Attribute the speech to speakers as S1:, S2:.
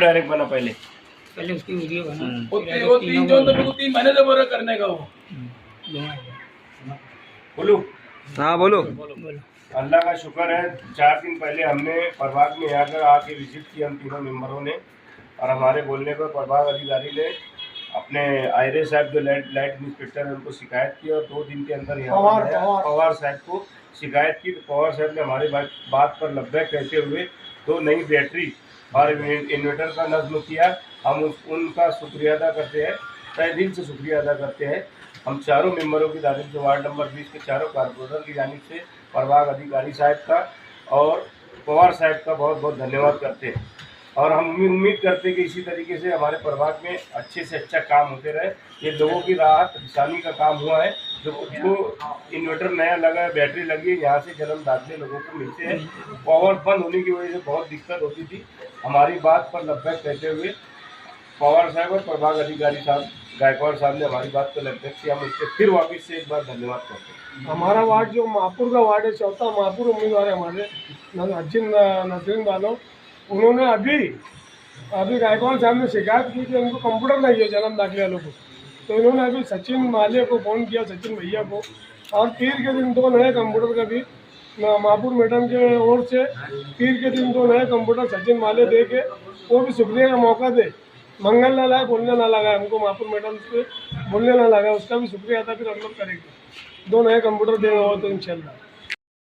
S1: Direct बना पहले
S2: उसकी वीडियो बना।
S3: वो 3 जून तो मेरे को 3 महीने से बोला करने का वो।
S1: बोलू।
S4: हाँ बोलो।
S1: अल्लाह का शुक्र है 4 दिन पहले हमने प्रभाग में यहाँ पर आके विजिट किया हम तीनों मेंबरों ने, और हमारे बोलने पर प्रभाग अधिकारी ने अपने आयरे साहब जो लाइट इंस्पेक्टर है उनको शिकायत की, और 2 दिन के अंदर यहाँ पवार साहब को शिकायत की। तो पवार साहब ने हमारी बात पर लब्बैक कहते हुए 2 नई बैटरी और इन्वर्टर का नज़्म किया। हम उनका शुक्रिया अदा करते हैं, तहे दिल से शुक्रिया अदा करते हैं। हम चारों मेंबरों की जानिब से, वार्ड नंबर 20 के चारों कारपोरेटर की जानिब से प्रभाग अधिकारी साहब का और पवार साहब का बहुत बहुत धन्यवाद करते हैं। और हम उम्मीद करते हैं कि इसी तरीके से हमारे प्रभाग में अच्छे से अच्छा काम होते रहे। ये लोगों की राहत परेशानी का काम हुआ है। जो इन्वर्टर नया लगा है, बैटरी लगी है, यहाँ से जन्म दाखिले लोगों को मिलते हैं। पावर बंद होने की वजह से बहुत दिक्कत होती थी। हमारी बात पर लब्बैक कहते हुए पवार साहब और प्रभाग अधिकारी साहब गायकवाड़ साहब ने हमारी बात को लब्बैक किया। हम इससे फिर वापस से एक बार धन्यवाद करते हैं।
S5: हमारा वार्ड जो महापुर का वार्ड है, चौथा महापुर उम्मीदवार है हमारे नजरीन वालों, उन्होंने अभी गायकवाड़ साहब ने शिकायत की कि उनको कंप्यूटर नहीं है जन्म दाखिले वालों को। तो इन्होंने अभी सचिन माले को फ़ोन किया, सचिन भैया को, और पीर के दिन 2 नए कंप्यूटर का भी महापुर मैडम के ओर से पीर के दिन 2 नए कंप्यूटर सचिन माले दे के वो भी शुक्रिया का मौका दे। मंगल ना लाए, बोलने ना लगा, हमको महापुर मैडम से बोलने ना लगा, उसका भी शुक्रिया अदा फिर हम लोग करेंगे। 2 नए कंप्यूटर देंगे वो तो इंशाल्लाह।